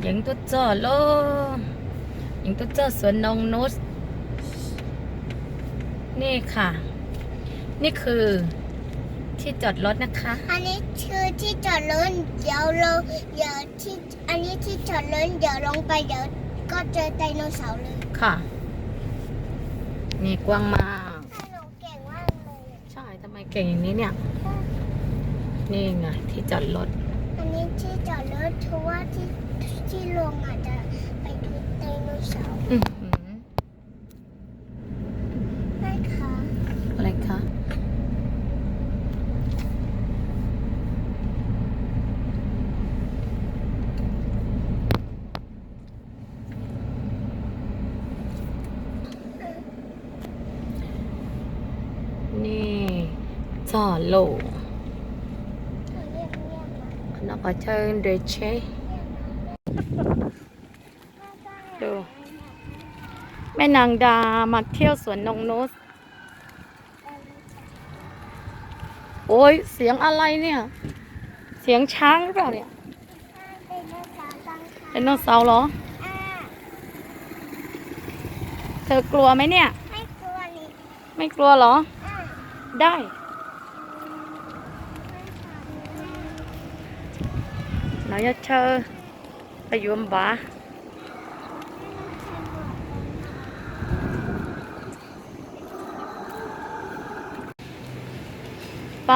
những tốt cho lô những tốt choสวนนงนุชนี่ค่ะ นี่คือที่จอดรถนะคะ อันนี้คือที่จอดรถเดี๋ยวที่อันนี้ที่จอดรถเดี๋ยวลงไปเดี๋ยวก็เจอไดโนเสาร์เลยค่ะ นี่กว้างมาก หนูเก่งมากเลย ใช่ทำไมเก่งอย่างนี้เนี่ย นี่ไงที่จอดรถ อันนี้ที่จอดรถเพราะว่าที่ลงอาจจะไปดูไดโนเสาร์ อื้อหือ แม่คะ อะไรคะ นี่จอดโล หนูเรียกมา nó có chơi để chế ดู แม่นางดามาเที่ยวสวนนงนุชโอ้ยเสียงอะไรเนี่ย เสียงช้างหรือเปล่าเนี่ย ไดโนเสาร์ตั้งค่ะไดโนเสาร์เหรอ อ่า เธอกลัวไหมเนี่ย ไม่กลัวนี่ ไม่กลัวเหรอ อ่า ได้ nó cho chơi ở dưới bả ไป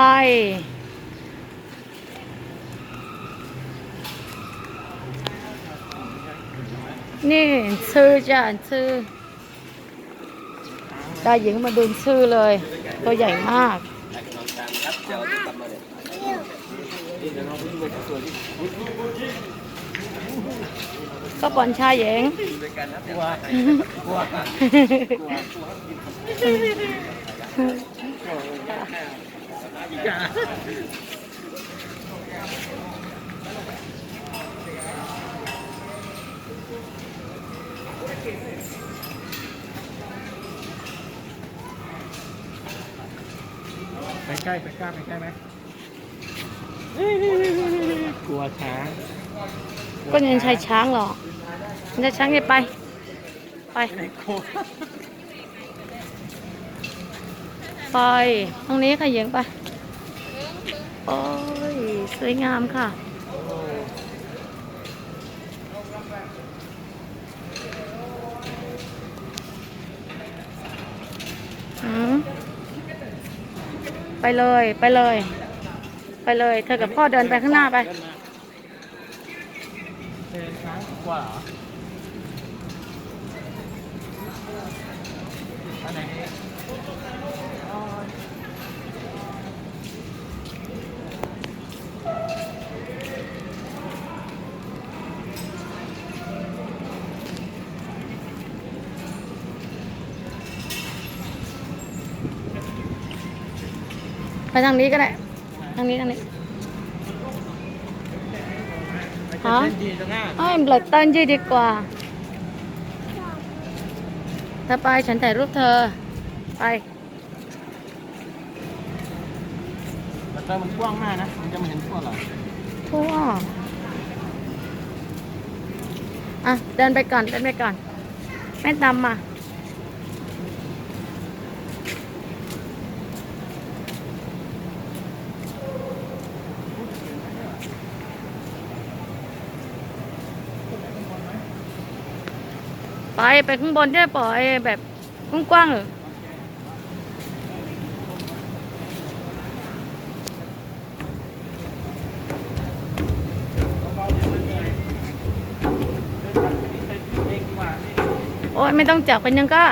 นี่ชื่อจ้ะชื่อได้หญิงมาดูชื่อเลย ตัวใหญ่มาก ก็ปอนชายหญิง ไปใกล้ไปกล้าไปใกล้ไหมกลัวช้าง ก็ยังใช้ช้างหรอมันจะช้างจะไป ไป ไม่กลัว ไปตรงนี้ค่ะหญิงไป โอ้ย สวยงามค่ะ ไปเลย ไปเลย ไปเลย เธอกับพ่อเดินไปข้างหน้าไป เดินช้างกว่าเหรออันไหนดีอ๋อ ไปทางนี้ก็ได้ ทางนี้ทางนี้ ไปเต้นดีตรงหน้า เอ้ยเบลดเต้นยืดดีกว่าเธอไปฉันถ่ายรูปเธอ ไป แต่เตอมันกว้างมากนะมันจะไม่เห็นทั่วหรอ ทั่วอ่ะ เดินไปก่อน เดินไปก่อน แม่ตามมา ไปข้างบนได้ปล่อยแบบกว้างๆโอ้ยไม่ต้องจับเป็นยังก็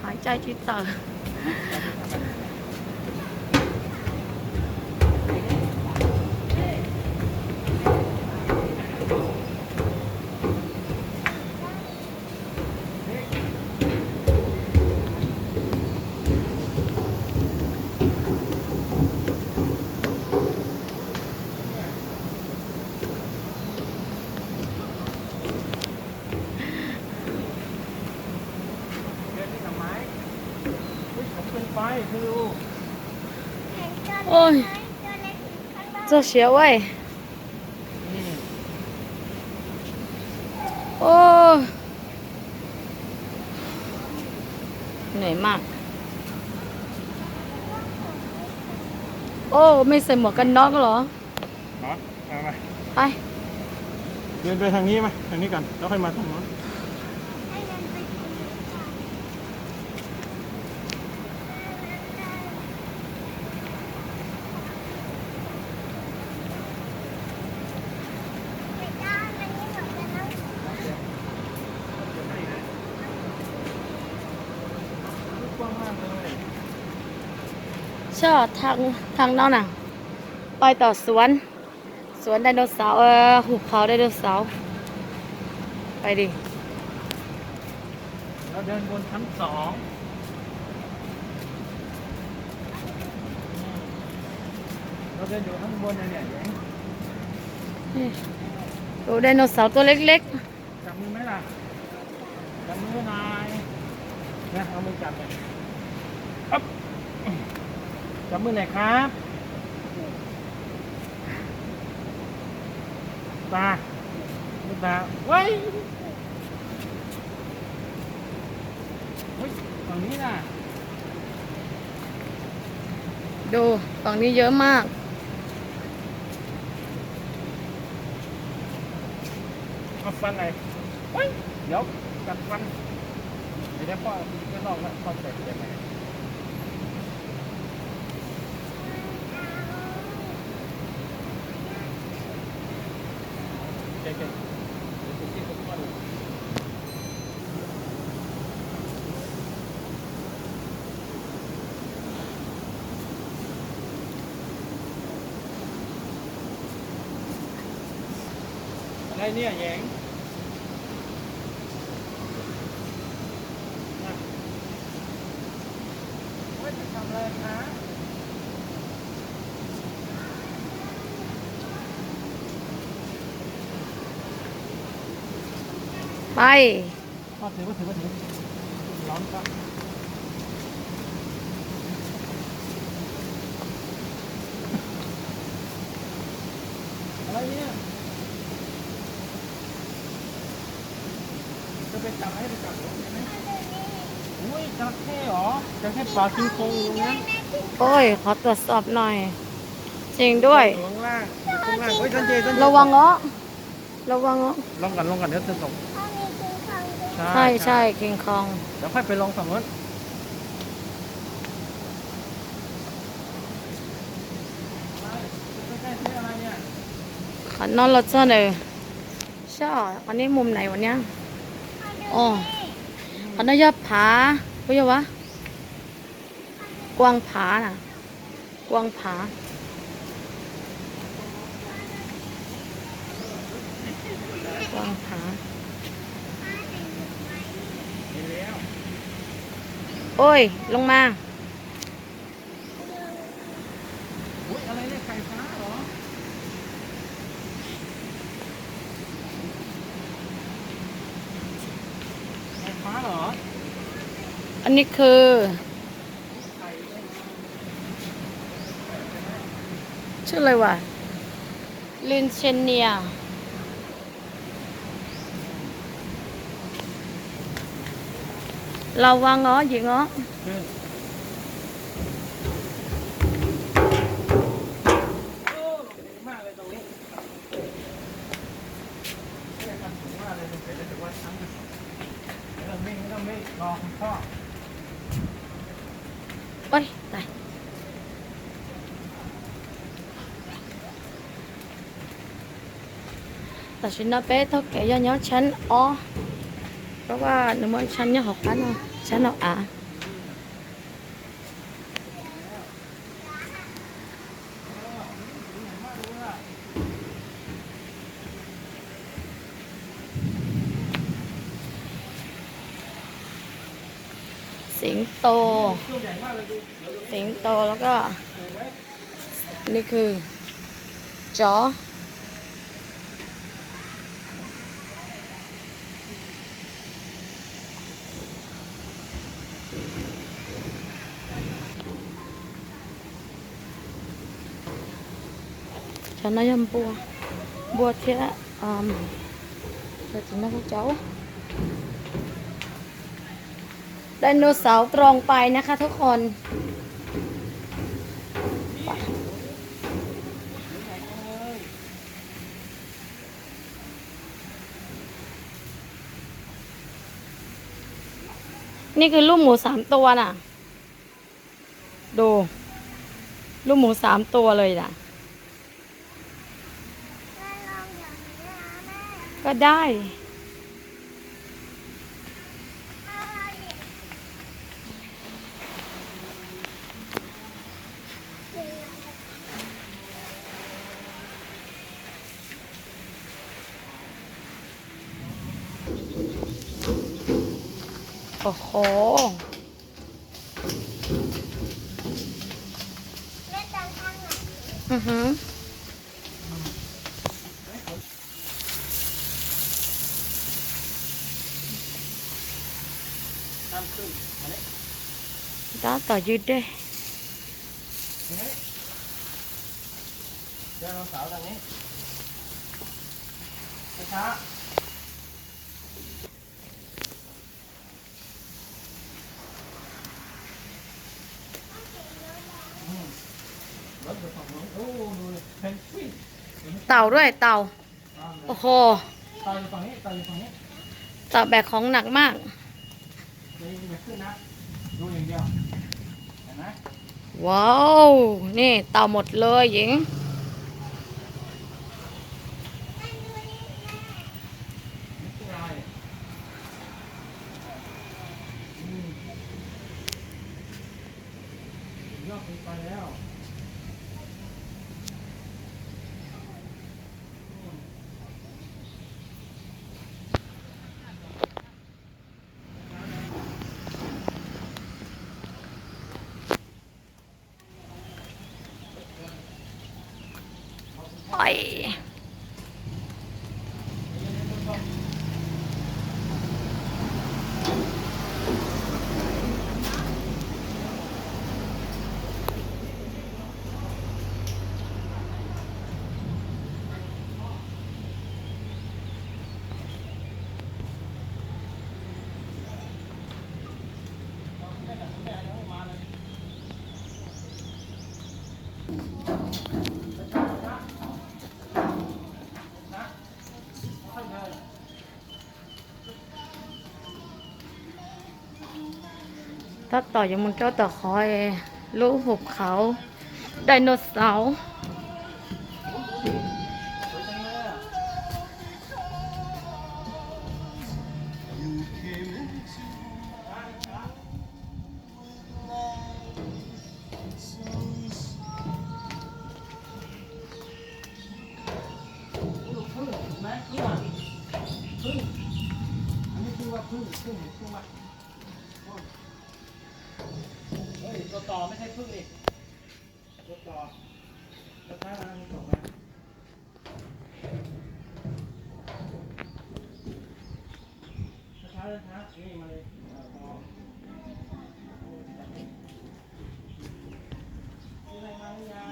หายใจที่ต่อไปคือดู เห็นตัว โอ้ย ตัวเล็กอยู่ข้างล่าง เจ้าเสียวเว้ย ต เหนื่อยมาก โอ้ไม่ใส่หมวกกันน็อกเหรอ เนาะมา ไป เดินไปทางนี้ไหมทางนี้กันแล้วค่อยมาทางโน้น กว้างมากเลย ชอบทางนั้นน่ะ ไปต่อสวน สวนไดโนเสาร์หุบเขาไดโนเสาร์ไปดิ เราเดินบนชั้น2เราเดินอยู่ข้างบนเนี่ยแหยง ดูไดโนเสาร์ตัวเล็ก จับมือไหมล่ะจับมือหน่อยนะเอามือจับเลยอ๊บจับมือหน่อยครับตาลูกตาเว้ยเฮ้ยฝั่งนี้น่ะ ๆ ดูฝั่งนี้เยอะมาก เอาฟันไหนเฮ้ยเดี๋ยวกัดฟันเดี๋ยวพ่อจะลองแล้วพ่อใส่ยังไงเจ๊เจ๊อะไรเนี่ยแยงว่าจะทำอะไรคะ ไป พ่อถือร้อนครับอะไรเนี่ยจะไปจับให้ไปจับผมใช่ไหมอุ้ยจระเข้เหรอจระเข้ปลาคิงคงอยู่นะ โอ้ย ขอตรวจสอบหน่อย จริงด้วย อยู่ข้างล่างอยู่ข้างล่างเฮ้ยท่านเจท่านเจ ระวังเงาะระวังเงาะ ลองกันเดี๋ยวจะตก ใช่กิงคอง เดี๋ยวค่อยไปลองฝั่งนู้นใกล้ๆที่อะไรเนี่ย ขันนอนรถเจ้าเลยชอบอันนี้มุมไหนวะเนี้ยอ๋ออันนั้นยอดผาเฮ้ยวะ กวางผาน่ะ กวางผากวางผา เห็นแล้ว โอ้ย ลงมา อุ้ยอะไรเนี่ยไข่ฟ้าเหรอไข่ฟ้าเหรอ อันนี้คือชื่ออะไรวะลินเชเนียเราวางเงาะหญิงเงาะ โอ้ดีมากเลยตรงนี้เนี่ยทำสูงมากเลยเสร็จแล้วแต่ว่าทั้งไม่ต้องวิ่งรอคุณพ่อ โอ้ยตายแต่ฉันน่ะเป๊ะเท่าแก่ย่อฉันอ๋อเพราะว่าหนูมันฉันเนี่ยหกพันอ่ะฉันเอาสิงโต ตัวใหญ่มากเลยดู สิงโตแล้วก็นี่คือจอฉันน่ายำบัวเทียเดี๋ยวจะนั่งcháu ไดโนเสาร์ตรงไปนะคะทุกคน นี่คือลูกหมู3 ตัวน่ะ ดู ลูกหมู3 ตัวเลยน่ะ ก็ได้ โอ้โห แม่ตามทางไหน อือหือđó tỏ dư đây เดินเสาทางนี้ช้า tàuด้วยเต่าโอ้โห ตาอยู่ฝั่งนี้ตาอยู่ฝั่งนี้ เต่าแบกของหนักมาก เดี๋ยวอย่าขึ้นนะดูอย่างเดียวเห็นไหม ว้าว นี่เต่าหมดเลยหญิง นี่คืออะไรยอดไปแล้ว ไปถ้าต่อยังมันก็ต่อคอยลูกหุบเขาไดโนเสาร์ตัวต่อไม่ใช่พึ่งอีกตัวต่อแล้วท้ายมันมีส่งไหมช้าๆเลยนะนี่มาเลยต่ออะไรมาหรือยัง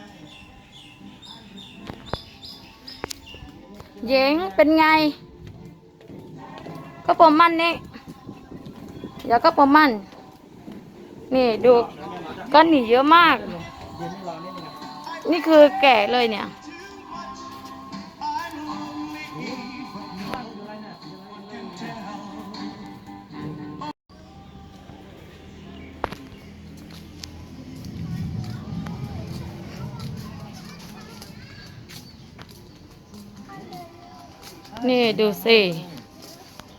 หญิงเป็นไง ก็ประมาณนี้เดี๋ยวก็ประมาณนี่ดูก้อนหนีเยอะมาก เย็นไม่รอนิดนึง นี่คือแก่เลยเนี่ย นี่ดูสิ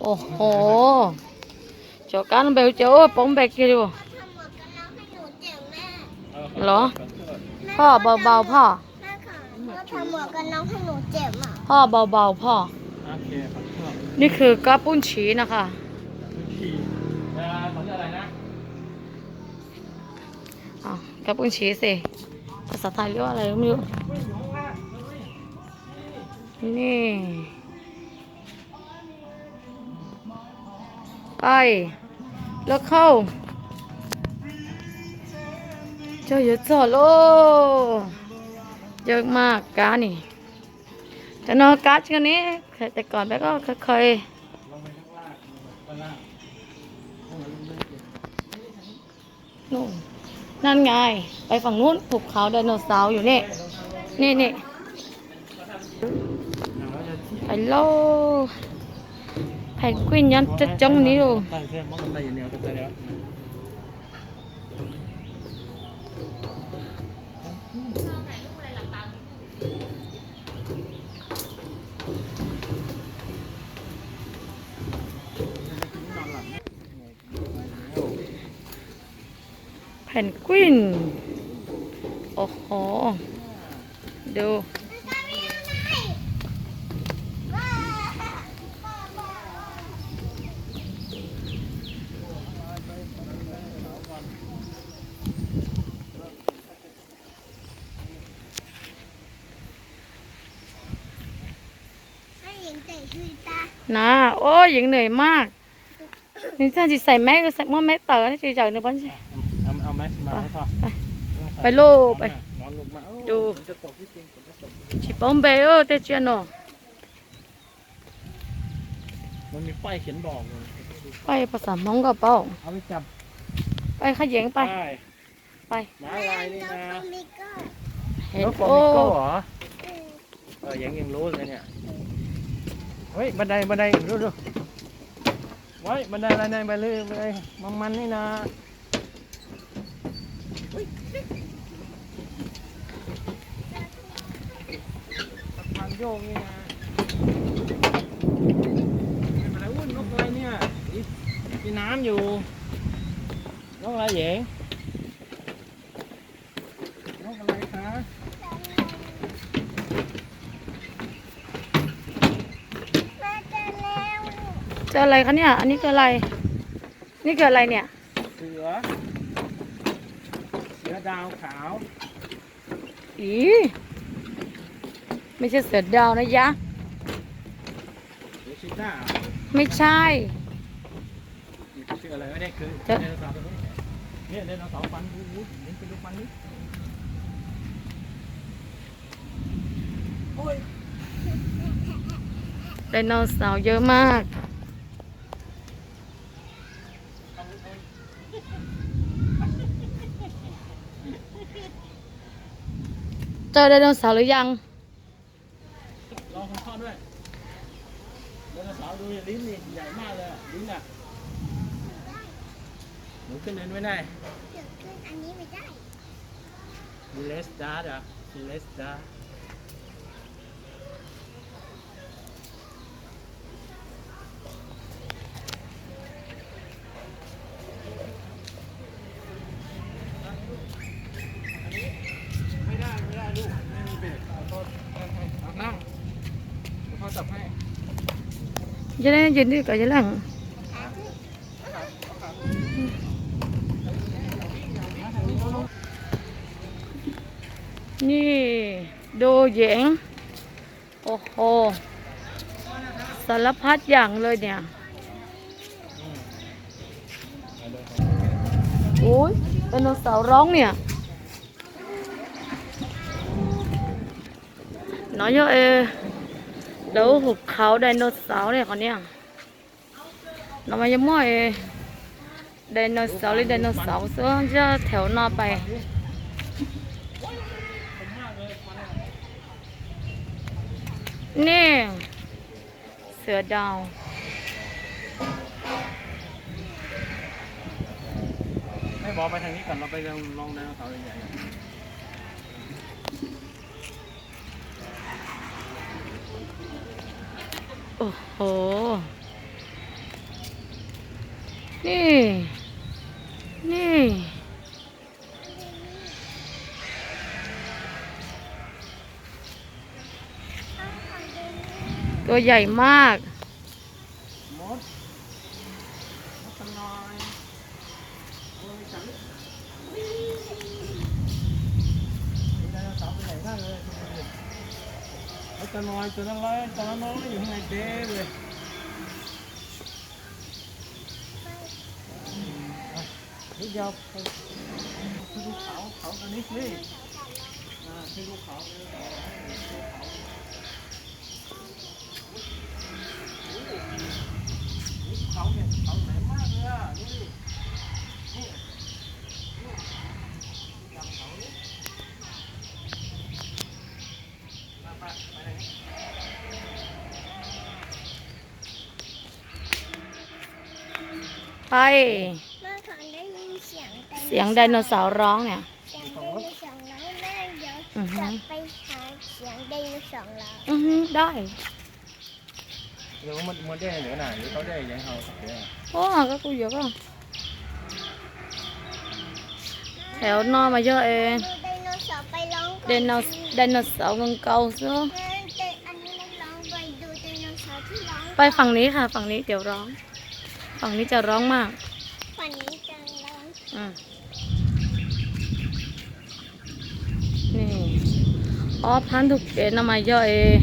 โอ้โหโจกันเบลโจ้ปองแบกกิโล ทำหมวกกันน็อกให้หนูเจ็บแม่ เหรอ พ่อเบาๆพ่อ แม่ค่ะพ่อทำหมวกกันน็อกให้หนูเจ็บอ่ะ พ่อเบาๆพ่อ โอเคครับชอบ นี่คือกระปุ้นฉีนะคะ ขี่สอนอะไรนะ อ๋อกระปุ้นฉีสิภาษาไทยเรียกว่าอะไรก็ไม่รู้ นี่ ไป แล้วเข้า เจ้าเยอะจอดโลเยอะมากกานี่จะนอนการ์ดกันนี้แต่ก่อนแม่ก็เคย ลงไปข้างล่างข้างล่างให้มันลงเล่นเก็บ นู่นนั่นไง ไปฝั่งนู้นหุบเขาไดโนเสาร์อยู่นี่นี่ไปโลแพนกวินยันจะจ้องนี้ดู ตั้งแค่มองกันได้อย่างเดียวก็ได้แล้วแพนกวินโอ้โหดูให้หญิงแต่คือตา นะโอ้ยยังเหนื่อยมากนี่ถ้าจะใส่แม็กก็ใส่หม้อแม็กเต๋อที่จะจากในบ้านใช่ เอาไหมมาให้พ่อ ไปโลไป นอนลงมา ดู จะตกที่จริงจะตก ชิปองเบลเตเจียโน มันมีป้ายเขียนบอกเลย ไปภาษามองกับเป้า เอาไปจับ ไปขยงไป ไป ม้าลายนี่นะ ต้องมีก็ เห็น แล้วฟอ โอ้ มิโก้เหรอยังรู้เลยเนี่ยเฮ้ยบันไดดูไว้บันไดไปเลยมันนี่นะสะพานโยกนี่นะอะไรอ้วนนกอะไรเนี่ยมีน้ำอยู่นกอะไรเหยงนกอะไรคะ มาเจอแล้ว เจออะไรคะเนี่ย อันนี้คืออะไร นี่คืออะไรเนี่ย เสือดาวขาว อีไม่ใช่เสือดาวนะยะ เสือชีต้า ไม่ใช่ ชื่ออะไรไม่ได้คือ เจอ ไดโนเสาร์ตัวนี้เนี่ยไดโนเสาร์ฟันวูดเห็นเป็นลูกฟันนี่โอ้ย ไดโนเสาร์เยอะมาก เจอไดโนเสาร์หรือยัง ลองคุณพ่อด้วยไดโนเสาร์ดูลิ้นนี่ใหญ่มากเลยลิ้นอ่ะหนูขึ้นเดินไม่ได้ เดี๋ยวขึ้นอันนี้ไม่ได้ มีเลสดาร์ดอ่ะมีเลสดาร์ดไม่ได้ลูกไม่มีเบรกเอานั่งพ่อจับให้ จะได้ยินดีกับจะหลังนี่ดูเหยงโอ้โหสารพัดอย่างเลยเนี่ยโอ้ยไดโนเสาร์ร้องเนี่ยน้อยเยอะเดี๋ยวหุบเขาไดโนเสาร์เนี่ยคนเนี้ยน้องมายังมั่วไดโนเสาร์หรือไดโนเสาร์ซึ่งจะแถวนอไปนี่เสือดาวให้บอกไปทางนี้ก่อนเราไปลองไดโนเสาร์ใหญ่ๆ โอ้โหนี่ตัวใหญ่มาก มดตะนอยโอ้ยจังไดโนเสาร์ตัวใหญ่มากเลยไอ้ตะนอยตัวนั้นร้อยตัวนั้นน้อยอยู่ข้างในเด้เลยนิดเดียวไปดูเขาตัวนี้สิไปดูเขาเขาเนี่ยเขาไหนมากเลยอ่ะนี่ เมื่อก่อนได้ยินเสียง เสียงไดโนเสาร์ร้องเนี่ย เสียงไดโนเสาร์ร้องแม่เดี๋ยว อือฮึ จะไปหาเสียงไดโนเสาร์ร้อง ได้ Rồi muốn đe nữa này, nếu có đe vậy không? Thế à? โอ้ก็กูเยอะก็แถวนอกมาเยอะเอง ดูไดโนเสาร์ไปร้องก่อน ไดโนเสาร์เงเกาซะ แต่อันนี้ไม่ร้องไปดูไดโนเสาร์ที่ร้อง ไปฝั่งนี้ค่ะ ฝั่งนี้เดี๋ยวร้อง ฝั่งนี้จะร้องมาก ฝันนี้จังร้อง อืมนี่อ๋อพันธุเกตนามาเยอะเอง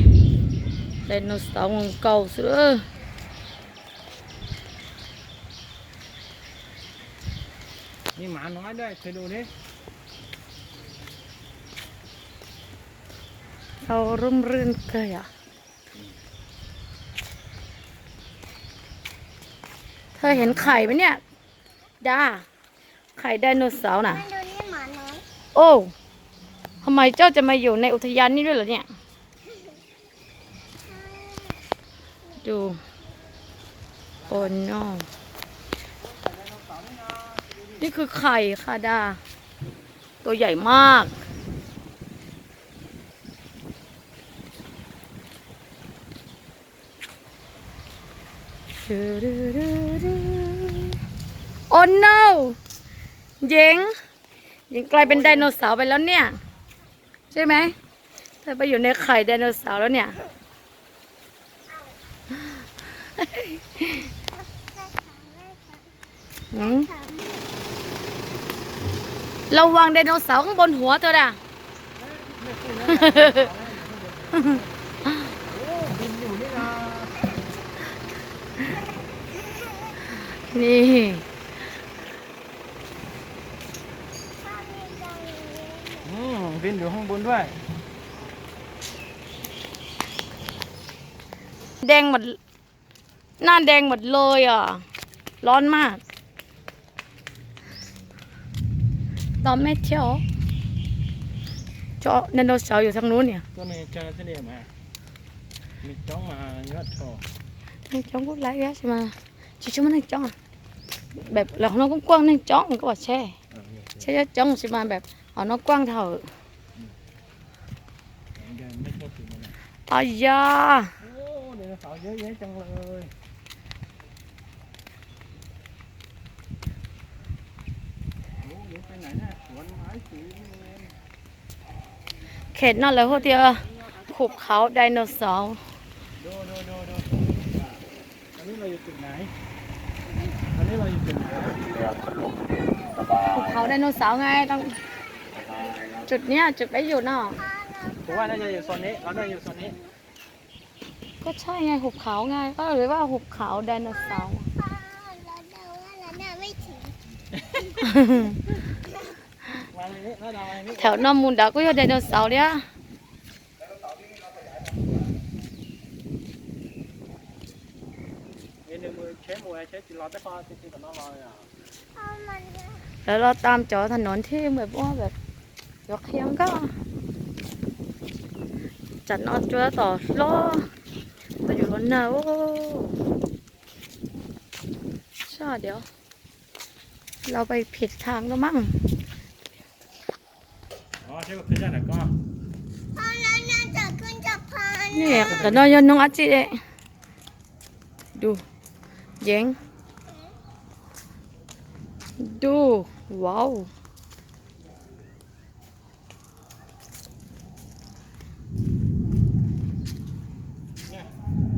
ไดโนเสาร์เงเกาซะ นี่หมาน้อยด้วยเคยดูดิ เราร่มรื่นเกยอ่ะเธอเห็นไข่ไหมเนี่ยด้าไข่ไดโนเสาร์น่ะ แม่ดูนี่หมาน้อย โอ้ทำไมเจ้าจะมาอยู่ในอุทยานนี้ด้วยเหรอเนี่ย ดูโอ้นอนี่คือไข่ค่ะดา ตัวใหญ่มากโอ้ no หญิงกลายเป็นไดโนเสาร์ไปแล้วเนี่ย ใช่ไหมเธอไปอยู่ในไข่ไดโนเสาร์แล้วเนี่ย หืมระวังไดโนเสาร์ข้างบนหัวเธอน่ะ บินอยู่นี่นะ นี่ บินอยู่ข้างบนด้วย แดงหมด หน้าแดงหมดเลยอ่ะ ร้อนมาก ตอนไม่เที่ยวเจาะไดโนเสาร์อยู่ทางนู้นเนี่ย ตัวนี้เจอที่นี่มามีจ้องมาเยอะโถ นี่จ้องก็ไล่ใช่ไหมchỉ chúng mìnhจ้องแบบเราnó cũng quăng nênจ้องก็บอกแช่แช่จ้องใช่ไหมแบบเอาnó quăngเถอะ เดินไม่เข้าถึงมัน อายา โอ้เดี๋ยวเสาเยอะแยะจังเลยโอ้เดี๋ยวไปไหนเนี่ยสวนไม้สีนี่เอง เขตนั่นเลยพวกเดียวขุบเขาไดโนเสาร์ ดูอันนี้เราอยู่จุดไหนอันนี้เราอยู่จุดไหน ขุบเขาไดโนเสาร์ไงต้องจุดเนี้ยจุดไปอยู่เนาะ ผมว่าน่าจะอยู่โซนนี้เราน่าจะอยู่โซนนี้ ก็ใช่ไงหุบเขาไงก็เลยว่าหุบเขาไดโนเสาร์ เราเดาว่าเราเดาไม่ถึง มาเลยนี่เรามาเลยนี่ แถวนอมูลดาก็อยู่ไดโนเสาร์เนี่ย มีหนึ่งมือเช็ดมือเช็ดจีรอแต่พอติดกับน้องรอยอ่ะ เอามันเนี่ย แล้วเราตามจอถนนที่แบบว่าแบบยกเคียงก็จัดนอดจัวต่อล้อไปอยู่บนหน้าโอ้ใช่เดี๋ยว เราไปผิดทางแล้วมั้ง อ๋อใช่ว่าขึ้นได้ไหนก็ เอาแล้วน่าจะขึ้นจากพาน นี่แต่น้อยยนน้องอาจิเดะดูเจ๋งดูว้าว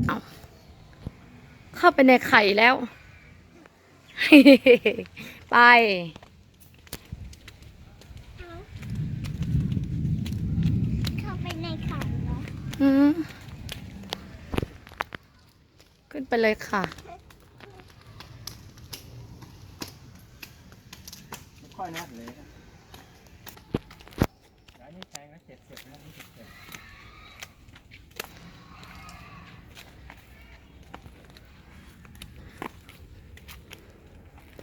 เอาเข้าไปในไข่แล้ว ไป เข้าไปในขันแล้ว อืมขึ้นไปเลยค่ะ ไม่ค่อยนัดเลยร้านนี้แพงนะ70นะนี่70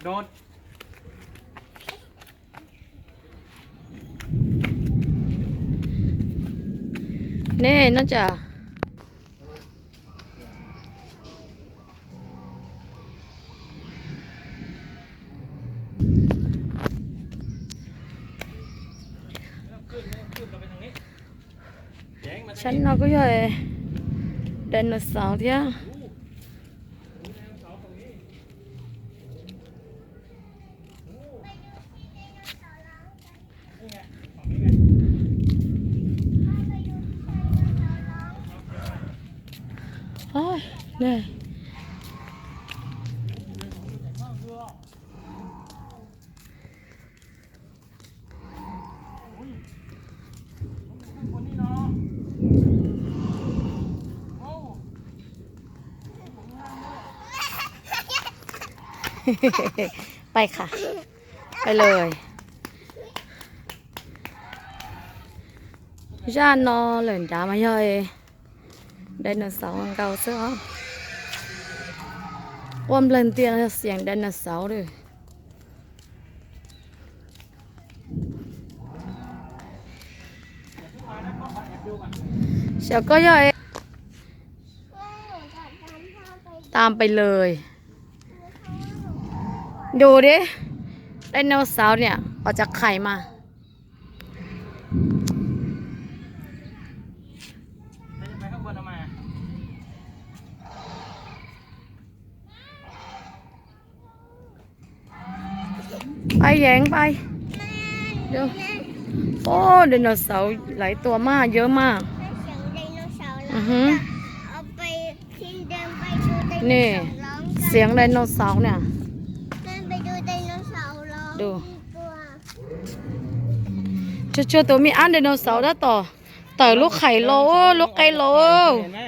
โดด นี่น่าจะ ขึ้นเราไปทางนี้แย้งมาทาง ฉัน นี้ nó có rồi đèn nó sáu thế โอ้ยเหนื่อยไปค่ะ ไปเลยย่านอเหลินจ้ามาย่อยไดโนเสาร์ของเก่าเสื้อว่ามเล่นเตียงเสียงไดโนเสาร์ด้วยเสียวก็ย่อยตามไปเลย ดูดิไดโนเสาร์เนี่ยออกจากไข่มาไปข้างบนทำไมไปแยงไปเดี๋ยวโอ้ไดโนเสาร์หลายตัวมากเยอะมาก เสียงไดโนเสาร์ อื แล้ อ ว ฮึ เอาไปทิ้งเดินไปดูไดโน นี่ เสาร์ร้องกัน เสียงไดโนเสาร์เนี่ย เดินไปดูไดโนเสาร์ร้อง ดู ตัว เชื่อตัวมีอันไดโนเสาร์ได้ต่อลูกไข่โลลูกไก่โล เห็นไหม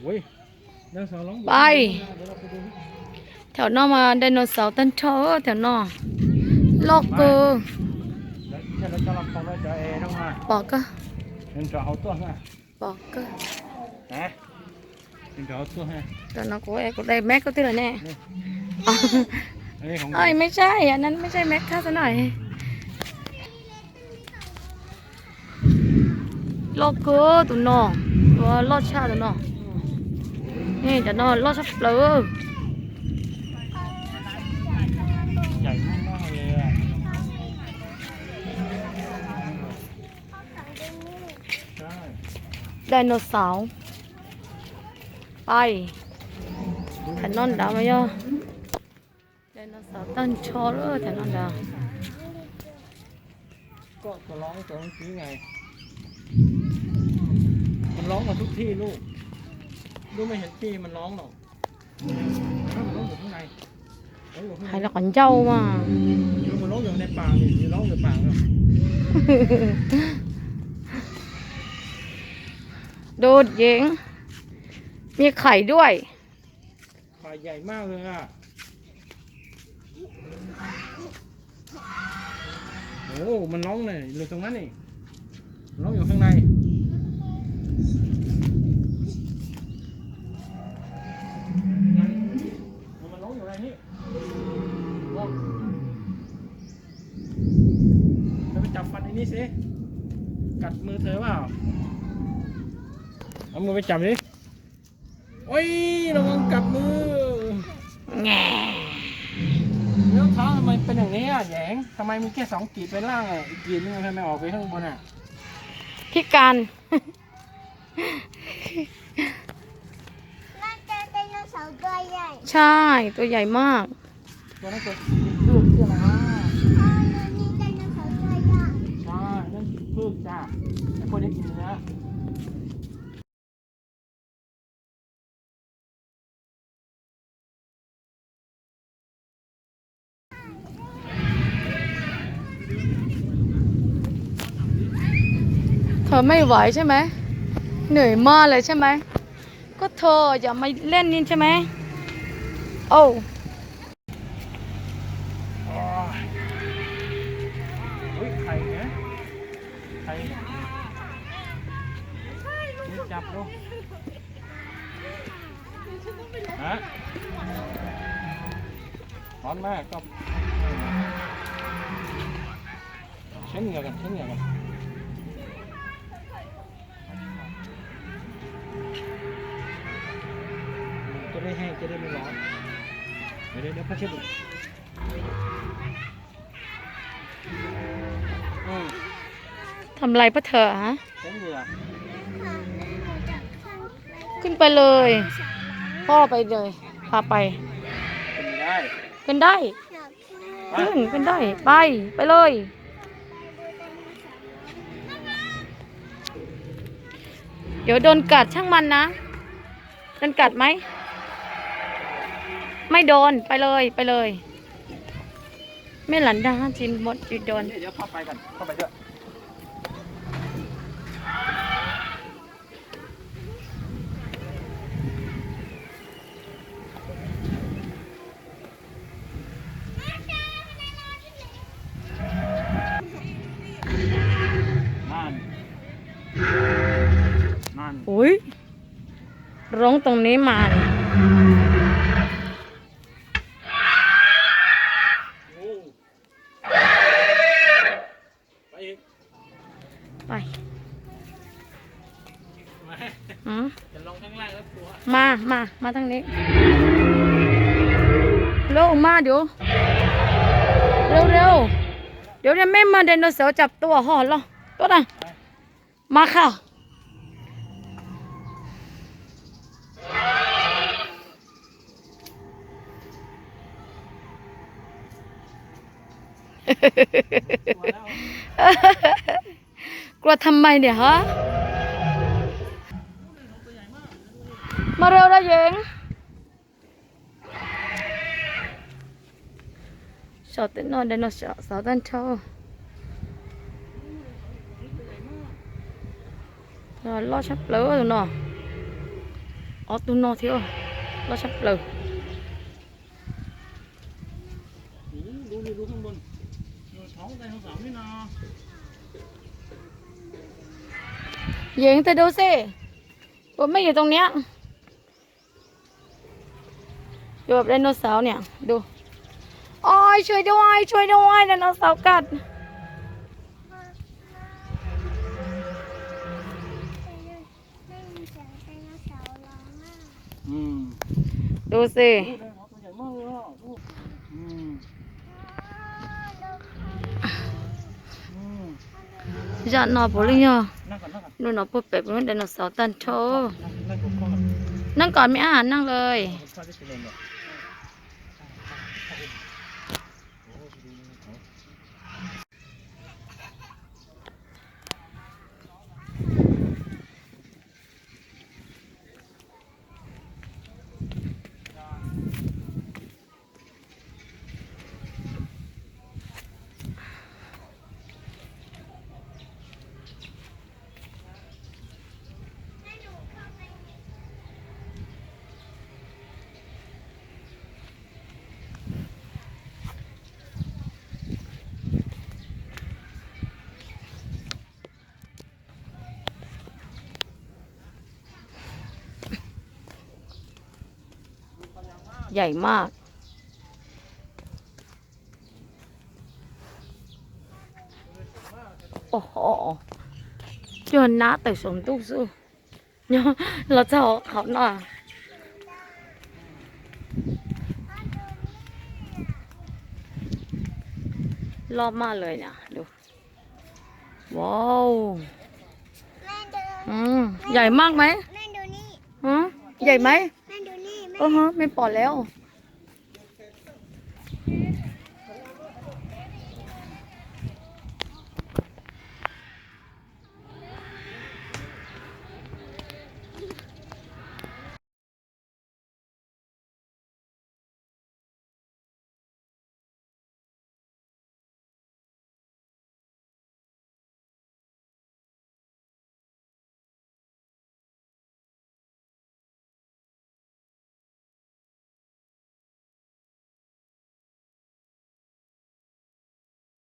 โอ้ยเดินสองร้อง ไป เดี๋ยวเราไปดู แถวนอกมาไดโนเสาร์ตั้งเชอแถวนอกโลกเกอ เดี๋ยวเราจะลองฟังว่าจะเอต้องมา บอกก็ เดินจะเอาตัวฮะ บอกก็ นะเดินจะเอาตัวฮะ แต่น้องกูเอ็กได้แม็กก็ที่ไหนแน่ อันนี้ของ เอ้ยไม่ใช่อันนั้นไม่ใช่แม็กค่าซะหน่อยโลกเกอตัวน้องตัวรอดชาตัวน้องนี่จะนอนรอดชับเปลือ ใหญ่มากเลยอ่ะใช่ ไดโนเสาร์ไปแถวนอนดาวมาย่อไดโนเสาร์ตั้งชอแถวนอนดาว ก็จะร้องตัวเมื่อกี้ไงมันร้องมาทุกที่ลูกไม่เห็นที่มันร้องหรอกมันร้องอยู่ข้างในร้องอยู่ข้าง ให้ ใน เราขอนเจ้ามา มันร้องอยู่ในป่านี่ร้องอยู่ป่าเนาะ ดูดหญิงมีไข่ด้วย ป่าใหญ่มากเลยอ่ะโอ้มันร้องเลยอยู่ตรงนั้นนี่ร้องอยู่ข้างในมันร้องอยู่ในนี้ร้องเธอไปจับฟันไอ้นี่สิกัดมือเธอเปล่าเอามือไปจับดิโอ้ยระวังกัดมือ แง่ แล้วเท้าทำไมเป็นอย่างนี้อ่ะแหยงทำไมมีแค่สองกีบไปล่างอ่ะอีกกีบนึงทำไมออกไปข้างบนอ่ะ พิการ น่าจะไดโนเสาร์ตัวใหญ่ ใช่ตัวใหญ่มาก ตัวนั้นตัวพืชที่อะไรวะ อ๋อนี่ไดโนเสาร์ตัวใหญ่ ใช่นั่นพืชจ้าไอ้พวกนี้กินเนื้อ เธอไม่ไหวใช่ไหมเหนื่อยมากเลยใช่ไหมก็เธออย่ามาเล่นนี่ใช่ไหมโอ้ อุ้ยไข่เนี่ยไข่นี่จับดูฮะร้อนมากก็เช็ดเหงื่อกันเช็ดเหงื่อกันจะได้แห้งจะได้ไม่ร้อนเดี๋ยวพักเช็ดดู ำอะไรปะเธอฮะ เส้นเรือ ขึ้นไปเลย พ่อไปเลย พาไป เป็นไม่ได้ ขึ้นได้ ขึ้นได้ ไปเลย เดี๋ยวโดนกัดช่างมันนะ โดนกัดไหม ไม่โดน ไปเลย ไม่หลันดาจินหมดจิโดน เดี๋ยวเข้าไปกันเข้าไปเถอะนั่น อุ้ยร้องตรงนี้มาเลย โอ้ไปอีก ไป มา อืม จะลงข้างล่างแล้วกลัว มาทางนี้เร็วมาเดี๋ยว เร็ว เดี๋ยวเนี่ยแม่มาไดโนเสาร์จับตัวห่อเหรอตัวน่ะ มาค่ะ กลัวทำไมเนี่ยฮะ มาเร็วนะเยงชอบเต้นนอนไดโนเสาร์สาวตันโชว์lo sắp lỡ rồi nè ở tu nọ thiếu lo sắp lỡ ดูข้างบนดูท้องไดโนเสาร์นี่นะ ยิงไปดูสิผมไม่อยู่ตรงเนี้ยอยู่กับไดโนเสาร์เนี่ยดูโอ้ยช่วยด้วยไดโนเสาร์กัดดูสิ ตัวใหญ่มากเลยอ่ะอืม dạ nó bố linh nhờ นั่งก่อน นู่นnó bố bẹp nó để nó sáu tàn thô นั่งก่อน นั่งก่อนไม่อาหารนั่งเลย พ่อจะเป็นเนี่ย ใหญ่มากโอ้โหเจอหน้าแต่สมตู้สู้เนี่ยเราจะเอาเขาหน่อยรอบมากเลยเนี่ยดูว้าว แม่ดู ใหญ่มากไหม แม่ดูนี่ ฮะใหญ่ไหม แม่ดูนี่แม่ ไม่ปลอดแล้ว แ